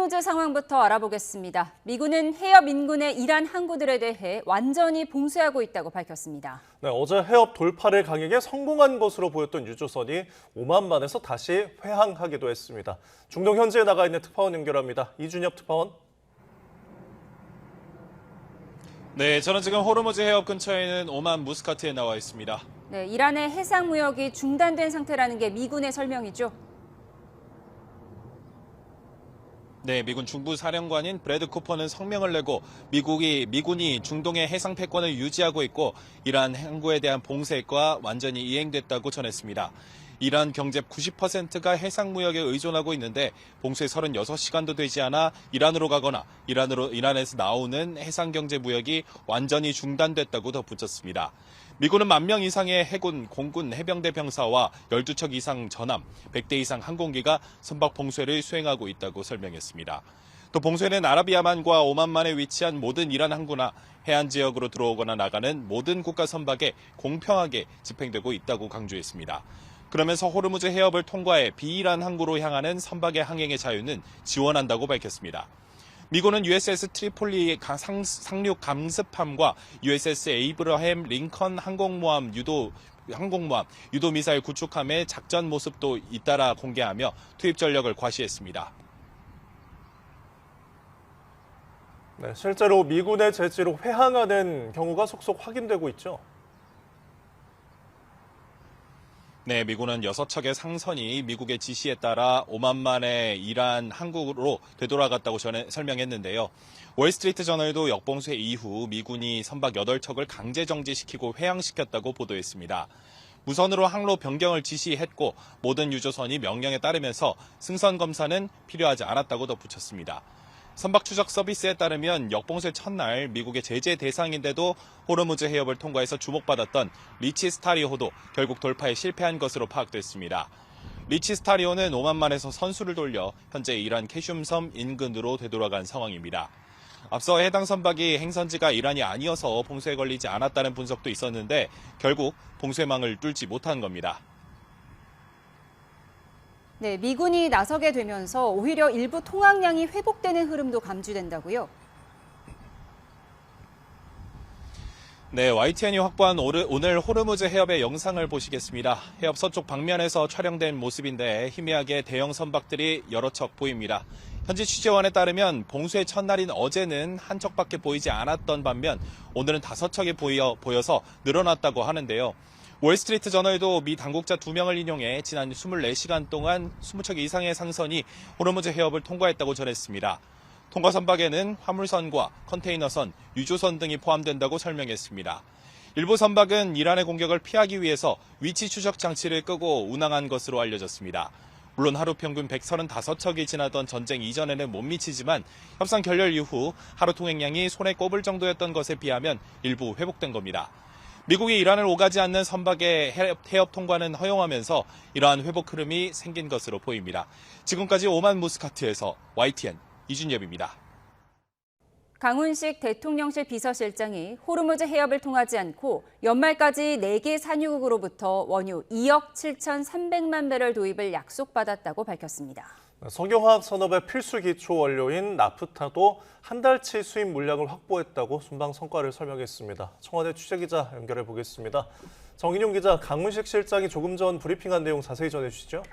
호르무즈 상황부터 알아보겠습니다. 미군은 해협 인근의 이란 항구들에 대해 완전히 봉쇄하고 있다고 밝혔습니다. 네, 어제 해협 돌파를 강행해 성공한 것으로 보였던 유조선이 오만만에서 다시 회항하기도 했습니다. 중동 현지에 나가 있는 특파원 연결합니다. 이준엽 특파원. 네, 저는 지금 호르무즈 해협 근처에 있는 오만 무스카트에 나와 있습니다. 네, 이란의 해상 무역이 중단된 상태라는 게 미군의 설명이죠. 네, 미군 중부 사령관인 브래드 쿠퍼는 성명을 내고 미군이 중동의 해상 패권을 유지하고 있고 이란 항구에 대한 봉쇄가 완전히 이행됐다고 전했습니다. 이란 경제 90%가 해상 무역에 의존하고 있는데 봉쇄 36시간도 되지 않아 이란으로 가거나 이란에서 나오는 해상 경제 무역이 완전히 중단됐다고 덧붙였습니다. 미군은 10,000명 이상의 해군, 공군, 해병대 병사와 12척 이상 전함, 100대 이상 항공기가 선박 봉쇄를 수행하고 있다고 설명했습니다. 또 봉쇄는 아라비아만과 오만만에 위치한 모든 이란 항구나 해안 지역으로 들어오거나 나가는 모든 국가 선박에 공평하게 집행되고 있다고 강조했습니다. 그러면서 호르무즈 해협을 통과해 비이란 항구로 향하는 선박의 항행의 자유는 지원한다고 밝혔습니다. 미군은 USS 트리폴리 상륙 감습함과 USS 에이브러햄 링컨 항공모함 유도 미사일 구축함의 작전 모습도 잇따라 공개하며 투입 전력을 과시했습니다. 네, 실제로 미군의 제지로 회항하는 경우가 속속 확인되고 있죠. 네, 미군은 6척의 상선이 미국의 지시에 따라 오만만의 이란 항구로 되돌아갔다고 설명했는데요. 월스트리트 저널도 역봉쇄 이후 미군이 선박 8척을 강제 정지시키고 회항시켰다고 보도했습니다. 무선으로 항로 변경을 지시했고 모든 유조선이 명령에 따르면서 승선 검사는 필요하지 않았다고 덧붙였습니다. 선박 추적 서비스에 따르면 역봉쇄 첫날 미국의 제재 대상인데도 호르무즈 해협을 통과해서 주목받았던 리치스타리호도 결국 돌파에 실패한 것으로 파악됐습니다. 리치스타리호는 오만만에서 선수를 돌려 현재 이란 캐슘섬 인근으로 되돌아간 상황입니다. 앞서 해당 선박이 행선지가 이란이 아니어서 봉쇄에 걸리지 않았다는 분석도 있었는데 결국 봉쇄망을 뚫지 못한 겁니다. 네, 미군이 나서게 되면서 오히려 일부 통항량이 회복되는 흐름도 감지된다고요. 네, YTN이 확보한 오늘 호르무즈 해협의 영상을 보시겠습니다. 해협 서쪽 방면에서 촬영된 모습인데 희미하게 대형 선박들이 여러 척 보입니다. 현지 취재원에 따르면 봉쇄 첫날인 어제는 한 척밖에 보이지 않았던 반면 오늘은 5척이 보여서 늘어났다고 하는데요. 월스트리트 저널도 미 당국자 2명을 인용해 지난 24시간 동안 20척 이상의 상선이 호르무즈 해협을 통과했다고 전했습니다. 통과 선박에는 화물선과 컨테이너선, 유조선 등이 포함된다고 설명했습니다. 일부 선박은 이란의 공격을 피하기 위해서 위치 추적 장치를 끄고 운항한 것으로 알려졌습니다. 물론 하루 평균 135척이 지나던 전쟁 이전에는 못 미치지만 협상 결렬 이후 하루 통행량이 손에 꼽을 정도였던 것에 비하면 일부 회복된 겁니다. 미국이 이란을 오가지 않는 선박의 해협 통과는 허용하면서 이러한 회복 흐름이 생긴 것으로 보입니다. 지금까지 오만 무스카트에서 YTN 이준엽입니다. 강훈식 대통령실 비서실장이 호르무즈 해협을 통하지 않고 연말까지 4개 산유국으로부터 원유 2억 7,300만 배럴 도입을 약속받았다고 밝혔습니다. 석유화학 산업의 필수 기초 원료인 나프타도 한 달치 수입 물량을 확보했다고 순방 성과를 설명했습니다. 청와대 취재기자 연결해 보겠습니다. 정인용 기자, 강훈식 실장이 조금 전 브리핑한 내용 자세히 전해주시죠.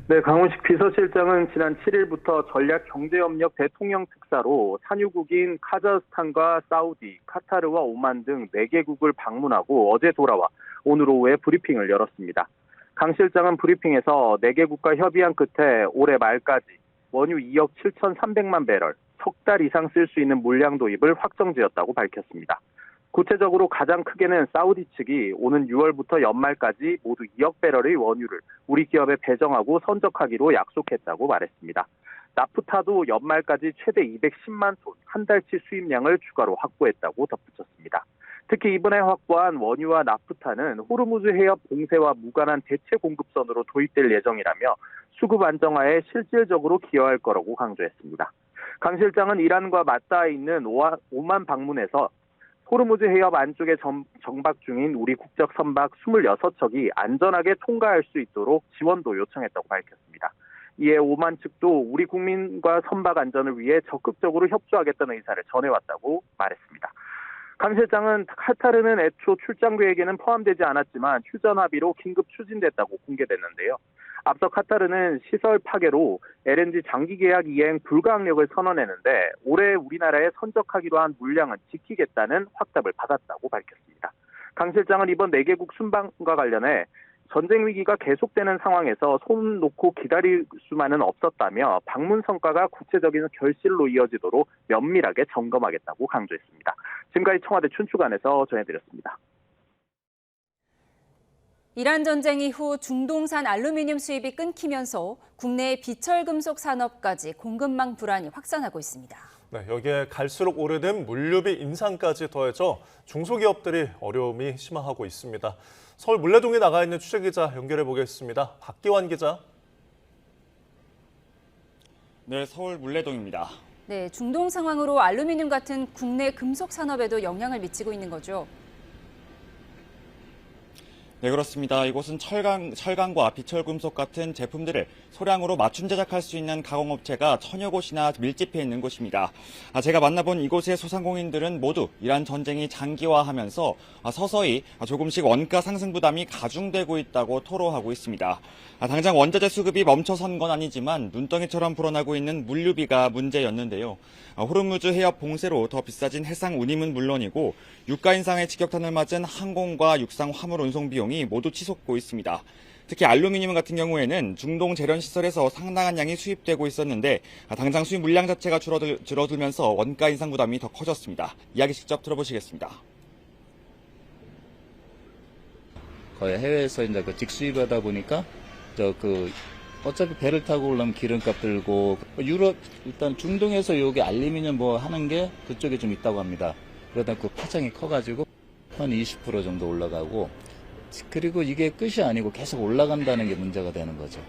네, 강훈식 비서실장은 지난 7일부터 전략경제협력 대통령 특사로 산유국인 카자흐스탄과 사우디, 카타르와 오만 등 4개국을 방문하고 어제 돌아와 오늘 오후에 브리핑을 열었습니다. 강 실장은 브리핑에서 4개국과 협의한 끝에 올해 말까지 원유 2억 7,300만 배럴, 석 달 이상 쓸 수 있는 물량 도입을 확정지었다고 밝혔습니다. 구체적으로 가장 크게는 사우디 측이 오는 6월부터 연말까지 모두 2억 배럴의 원유를 우리 기업에 배정하고 선적하기로 약속했다고 말했습니다. 나프타도 연말까지 최대 210만 톤 한 달치 수입량을 추가로 확보했다고 덧붙였습니다. 특히 이번에 확보한 원유와 나프타는 호르무즈 해협 봉쇄와 무관한 대체 공급선으로 도입될 예정이라며 수급 안정화에 실질적으로 기여할 거라고 강조했습니다. 강 실장은 이란과 맞닿아 있는 오만 방문에서 호르무즈 해협 안쪽에 정박 중인 우리 국적 선박 26척이 안전하게 통과할 수 있도록 지원도 요청했다고 밝혔습니다. 이에 오만 측도 우리 국민과 선박 안전을 위해 적극적으로 협조하겠다는 의사를 전해왔다고 말했습니다. 강 실장은 카타르는 애초 출장 계획에는 포함되지 않았지만 휴전 합의로 긴급 추진됐다고 공개됐는데요. 앞서 카타르는 시설 파괴로 LNG 장기 계약 이행 불가항력을 선언했는데 올해 우리나라에 선적하기로 한 물량은 지키겠다는 확답을 받았다고 밝혔습니다. 강 실장은 이번 4개국 순방과 관련해 전쟁 위기가 계속되는 상황에서 손 놓고 기다릴 수만은 없었다며 방문 성과가 구체적인 결실로 이어지도록 면밀하게 점검하겠다고 강조했습니다. 지금까지 청와대 춘추관에서 전해드렸습니다. 이란 전쟁 이후 중동산 알루미늄 수입이 끊기면서 국내의 비철금속 산업까지 공급망 불안이 확산하고 있습니다. 네, 여기에 갈수록 오르는 물류비 인상까지 더해져 중소기업들이 어려움이 심화하고 있습니다. 서울 물레동에 나가 있는 취재기자 연결해 보겠습니다. 박기환 기자. 네, 서울 물레동입니다. 네, 중동 상황으로 알루미늄 같은 국내 금속 산업에도 영향을 미치고 있는 거죠. 네, 그렇습니다. 이곳은 철강과 비철금속 같은 제품들을 소량으로 맞춤 제작할 수 있는 가공업체가 천여 곳이나 밀집해 있는 곳입니다. 제가 만나본 이곳의 소상공인들은 모두 이란 전쟁이 장기화하면서 서서히 조금씩 원가 상승 부담이 가중되고 있다고 토로하고 있습니다. 당장 원자재 수급이 멈춰선 건 아니지만 눈덩이처럼 불어나고 있는 물류비가 문제였는데요. 호르무즈 해협 봉쇄로 더 비싸진 해상 운임은 물론이고 유가 인상의 직격탄을 맞은 항공과 육상 화물 운송 비용이 모두 치솟고 있습니다. 특히 알루미늄 같은 경우에는 중동 재련 시설에서 상당한 양이 수입되고 있었는데 당장 수입 물량 자체가 줄어들면서 원가 인상 부담이 더 커졌습니다. 이야기 직접 들어보시겠습니다. 거의 해외에서 이제 직수입하다 보니까 어차피 배를 타고 오려면 기름값 들고 유럽 일단 중동에서 여기 알루미늄 뭐 하는 게 그쪽에 좀 있다고 합니다. 그러다 그 파장이 커가지고 한 20% 정도 올라가고 그리고 이게 끝이 아니고 계속 올라간다는 게 문제가 되는 거죠.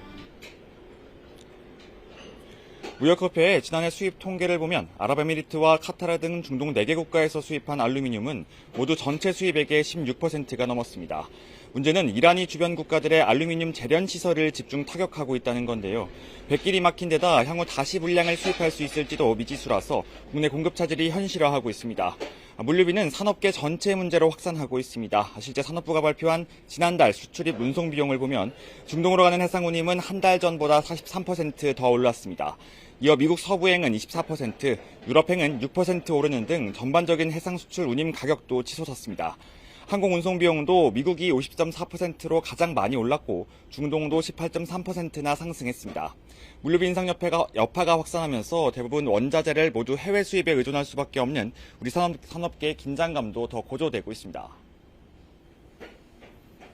무역협회의 지난해 수입 통계를 보면 아랍에미리트와 카타르 등 중동 4개 국가에서 수입한 알루미늄은 모두 전체 수입액의 16%가 넘었습니다. 문제는 이란이 주변 국가들의 알루미늄 재련 시설을 집중 타격하고 있다는 건데요. 백길이 막힌 데다 향후 다시 물량을 수입할 수 있을지도 미지수라서 국내 공급 차질이 현실화하고 있습니다. 물류비는 산업계 전체 문제로 확산하고 있습니다. 실제 산업부가 발표한 지난달 수출입 운송 비용을 보면 중동으로 가는 해상 운임은 한 달 전보다 43% 더 올랐습니다. 이어 미국 서부행은 24%, 유럽행은 6% 오르는 등 전반적인 해상 수출 운임 가격도 치솟았습니다. 항공 운송 비용도 미국이 50.4%로 가장 많이 올랐고 중동도 18.3%나 상승했습니다. 물류비 인상 여파가 확산하면서 대부분 원자재를 모두 해외 수입에 의존할 수밖에 없는 우리 산업계의 긴장감도 더 고조되고 있습니다.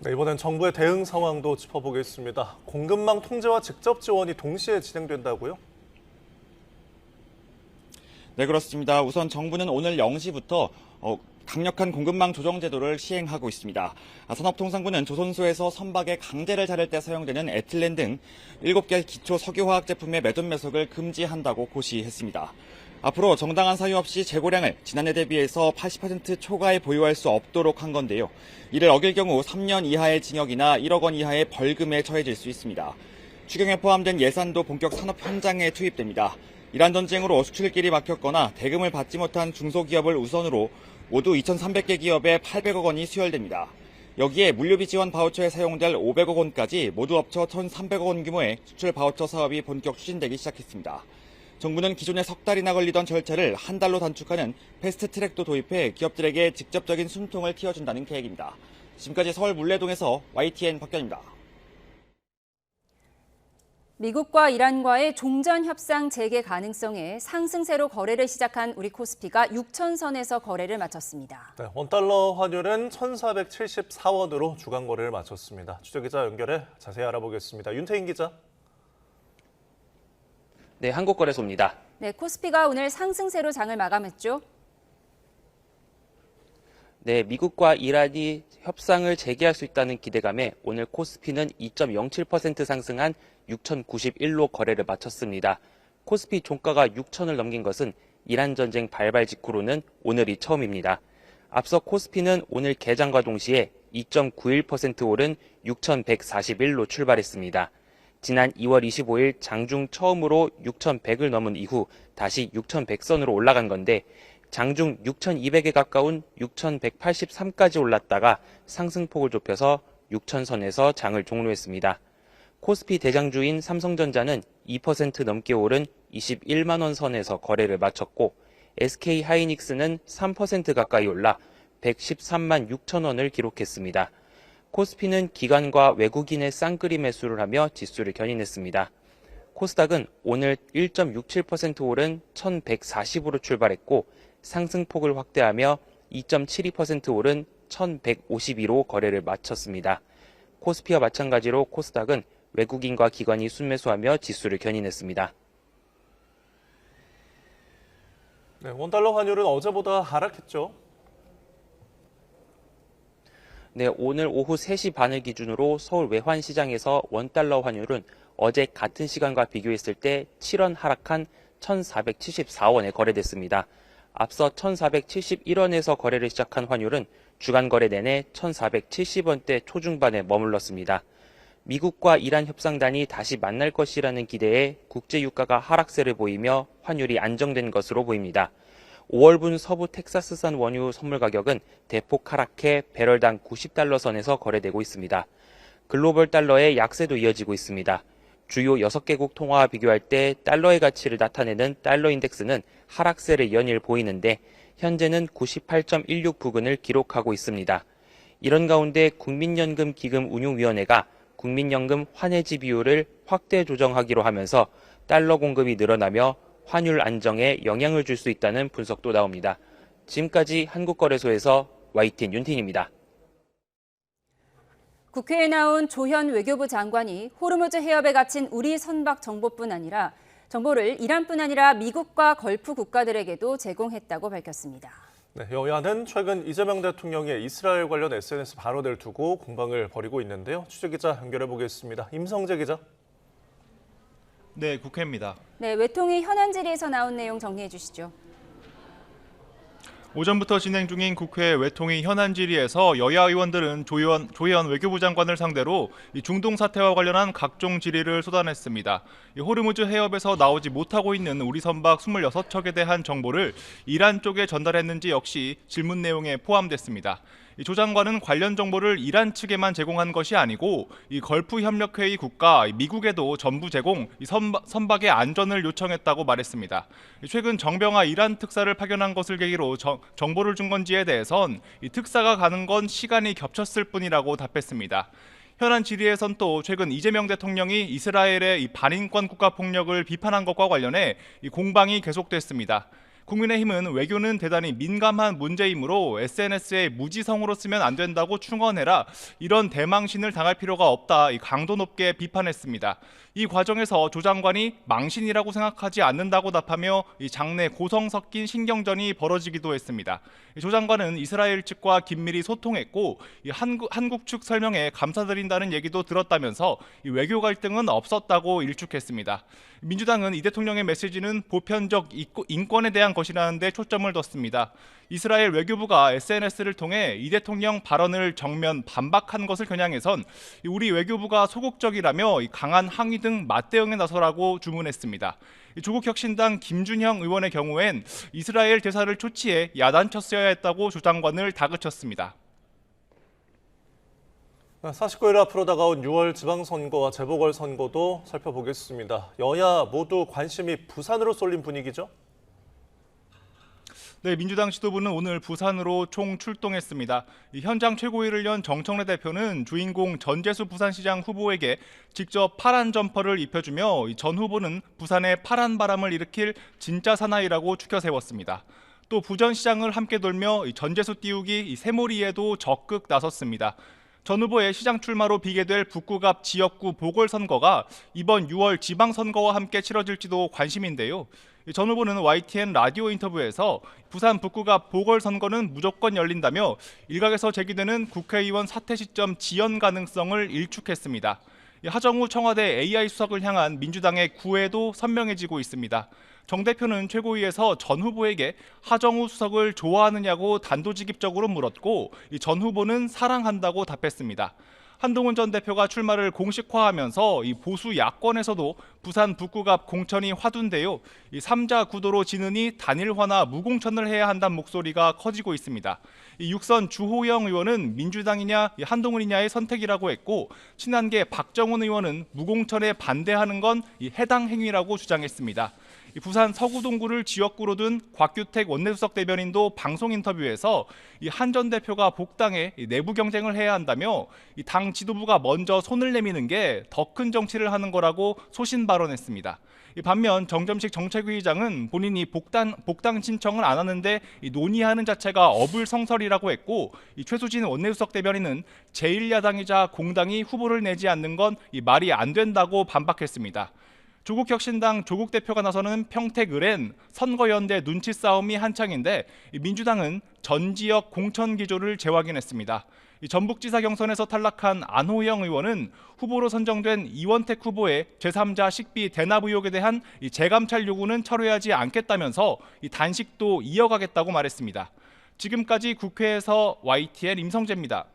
네, 이번엔 정부의 대응 상황도 짚어보겠습니다. 공급망 통제와 직접 지원이 동시에 진행된다고요? 네, 그렇습니다. 우선 정부는 오늘 0시부터 강력한 공급망 조정 제도를 시행하고 있습니다. 산업통상부는 조선소에서 선박에 강제를 자를 때 사용되는 에틸렌 등 7개 기초 석유화학 제품의 매돈 매석을 금지한다고 고시했습니다. 앞으로 정당한 사유 없이 재고량을 지난해 대비해서 80% 초과에 보유할 수 없도록 한 건데요. 이를 어길 경우 3년 이하의 징역이나 1억 원 이하의 벌금에 처해질 수 있습니다. 추경에 포함된 예산도 본격 산업 현장에 투입됩니다. 이란 전쟁으로 수출길이 막혔거나 대금을 받지 못한 중소기업을 우선으로 모두 2,300개 기업에 800억 원이 수혈됩니다. 여기에 물류비 지원 바우처에 사용될 500억 원까지 모두 합쳐 1,300억 원 규모의 수출 바우처 사업이 본격 추진되기 시작했습니다. 정부는 기존에 석 달이나 걸리던 절차를 한 달로 단축하는 패스트 트랙도 도입해 기업들에게 직접적인 숨통을 틔워준다는 계획입니다. 지금까지 서울 물레동에서 YTN 박견입니다. 미국과 이란과의 종전 협상 재개 가능성에 상승세로 거래를 시작한 우리 코스피가 6천선에서 거래를 마쳤습니다. 네, 원달러 환율은 1,474원으로 주간 거래를 마쳤습니다. 취재기자 연결해 자세히 알아보겠습니다. 윤태인 기자. 네, 한국거래소입니다. 네, 코스피가 오늘 상승세로 장을 마감했죠. 네, 미국과 이란이 협상을 재개할 수 있다는 기대감에 오늘 코스피는 2.07% 상승한 6,091로 거래를 마쳤습니다. 코스피 종가가 6,000을 넘긴 것은 이란 전쟁 발발 직후로는 오늘이 처음입니다. 앞서 코스피는 오늘 개장과 동시에 2.91% 오른 6,141로 출발했습니다. 지난 2월 25일 장중 처음으로 6,100을 넘은 이후 다시 6,100선으로 올라간 건데 장중 6,200에 가까운 6,183까지 올랐다가 상승폭을 좁혀서 6,000선에서 장을 종료했습니다. 코스피 대장주인 삼성전자는 2% 넘게 오른 21만 원 선에서 거래를 마쳤고 SK 하이닉스는 3% 가까이 올라 113만 6천 원을 기록했습니다. 코스피는 기관과 외국인의 쌍끌이 매수를 하며 지수를 견인했습니다. 코스닥은 오늘 1.67% 오른 1140으로 출발했고 상승폭을 확대하며 2.72% 오른 1152로 거래를 마쳤습니다. 코스피와 마찬가지로 코스닥은 외국인과 기관이 순매수하며 지수를 견인했습니다. 네, 원달러 환율은 어제보다 하락했죠. 네, 오늘 오후 3시 반을 기준으로 서울 외환시장에서 원달러 환율은 어제 같은 시간과 비교했을 때 7원 하락한 1,474원에 거래됐습니다. 앞서 1,471원에서 거래를 시작한 환율은 주간 거래 내내 1,470원대 초중반에 머물렀습니다. 미국과 이란 협상단이 다시 만날 것이라는 기대에 국제 유가가 하락세를 보이며 환율이 안정된 것으로 보입니다. 5월분 서부 텍사스산 원유 선물 가격은 대폭 하락해 배럴당 90달러 선에서 거래되고 있습니다. 글로벌 달러의 약세도 이어지고 있습니다. 주요 6개국 통화와 비교할 때 달러의 가치를 나타내는 달러 인덱스는 하락세를 연일 보이는데 현재는 98.16 부근을 기록하고 있습니다. 이런 가운데 국민연금 기금운용위원회가 국민연금 환해지 비율을 확대 조정하기로 하면서 달러 공급이 늘어나며 환율 안정에 영향을 줄 수 있다는 분석도 나옵니다. 지금까지 한국거래소에서 YTN 윤틴입니다. 국회에 나온 조현 외교부 장관이 호르무즈 해협에 갇힌 우리 선박 정보뿐 아니라 정보를 이란뿐 아니라 미국과 걸프 국가들에게도 제공했다고 밝혔습니다. 네, 여야는 최근 이재명 대통령의 이스라엘 관련 SNS 발언을 두고 공방을 벌이고 있는데요. 취재기자 연결해 보겠습니다. 임성재 기자. 네, 국회입니다. 네, 외통위 현안 질의에서 나온 내용 정리해 주시죠. 오전부터 진행 중인 국회 외통위 현안 질의에서 여야 의원들은 조현 외교부 장관을 상대로 중동 사태와 관련한 각종 질의를 쏟아냈습니다. 호르무즈 해협에서 나오지 못하고 있는 우리 선박 26척에 대한 정보를 이란 쪽에 전달했는지 역시 질문 내용에 포함됐습니다. 조 장관은 관련 정보를 이란 측에만 제공한 것이 아니고 이 걸프 협력회의 국가 미국에도 전부 제공, 선박의 안전을 요청했다고 말했습니다. 최근 정병아 이란 특사를 파견한 것을 계기로 정보를 준 건지에 대해선 이 특사가 가는 건 시간이 겹쳤을 뿐이라고 답했습니다. 현안 질의에선 또 최근 이재명 대통령이 이스라엘의 이 반인권 국가 폭력을 비판한 것과 관련해 이 공방이 계속됐습니다. 국민의힘은 외교는 대단히 민감한 문제이므로 SNS에 무지성으로 쓰면 안 된다고 충언해라, 이런 대망신을 당할 필요가 없다, 강도 높게 비판했습니다. 이 과정에서 조 장관이 망신이라고 생각하지 않는다고 답하며 장내 고성 섞인 신경전이 벌어지기도 했습니다. 조 장관은 이스라엘 측과 긴밀히 소통했고 한국 측 설명에 감사드린다는 얘기도 들었다면서 외교 갈등은 없었다고 일축했습니다. 민주당은 이 대통령의 메시지는 보편적 인권에 대한 것이라는 데 초점을 뒀습니다. 이스라엘 외교부가 SNS를 통해 이 대통령 발언을 정면 반박한 것을 겨냥해선 우리 외교부가 소극적이라며 강한 항의 등 맞대응에 나서라고 주문했습니다. 조국혁신당 김준형 의원의 경우엔 이스라엘 대사를 초치해 야단쳤어야 했다고 조 장관을 다그쳤습니다. 49일 앞으로 다가온 6월 지방선거와 재보궐선거도 살펴보겠습니다. 여야 모두 관심이 부산으로 쏠린 분위기죠? 네, 민주당 지도부는 오늘 부산으로 총 출동했습니다. 현장 최고위를 연 정청래 대표는 주인공 전재수 부산시장 후보에게 직접 파란 점퍼를 입혀주며 전 후보는 부산에 파란 바람을 일으킬 진짜 사나이라고 추켜 세웠습니다. 또 부전시장을 함께 돌며 전재수 띄우기 새몰이에도 적극 나섰습니다. 전 후보의 시장 출마로 비계될 북구갑 지역구 보궐선거가 이번 6월 지방선거와 함께 치러질지도 관심인데요. 전 후보는 YTN 라디오 인터뷰에서 부산 북구갑 보궐선거는 무조건 열린다며 일각에서 제기되는 국회의원 사퇴 시점 지연 가능성을 일축했습니다. 하정우 청와대 AI 수석을 향한 민주당의 구애도 선명해지고 있습니다. 정 대표는 최고위에서 전 후보에게 하정우 수석을 좋아하느냐고 단도직입적으로 물었고 전 후보는 사랑한다고 답했습니다. 한동훈 전 대표가 출마를 공식화하면서 이 보수 야권에서도 부산 북구 앞 공천이 화두인데요. 이 3자 구도로 지느니 단일화나 무공천을 해야 한다는 목소리가 커지고 있습니다. 이 육선 주호영 의원은 민주당이냐 한동훈이냐의 선택이라고 했고, 친한계 박정훈 의원은 무공천에 반대하는 건 이 해당 행위라고 주장했습니다. 부산 서구동구를 지역구로 둔 곽규택 원내수석 대변인도 방송 인터뷰에서 한 전 대표가 복당에 내부 경쟁을 해야 한다며 당 지도부가 먼저 손을 내미는 게 더 큰 정치를 하는 거라고 소신 발언했습니다. 반면 정점식 정책위의장은 본인이 복당 신청을 안 하는데 논의하는 자체가 어불성설이라고 했고, 최수진 원내수석 대변인은 제1야당이자 공당이 후보를 내지 않는 건 말이 안 된다고 반박했습니다. 조국혁신당 조국 대표가 나서는 평택 을엔 선거연대 눈치 싸움이 한창인데, 민주당은 전 지역 공천 기조를 재확인했습니다. 전북지사 경선에서 탈락한 안호영 의원은 후보로 선정된 이원택 후보의 제3자 식비 대납 의혹에 대한 재감찰 요구는 철회하지 않겠다면서 단식도 이어가겠다고 말했습니다. 지금까지 국회에서 YTN 임성재입니다.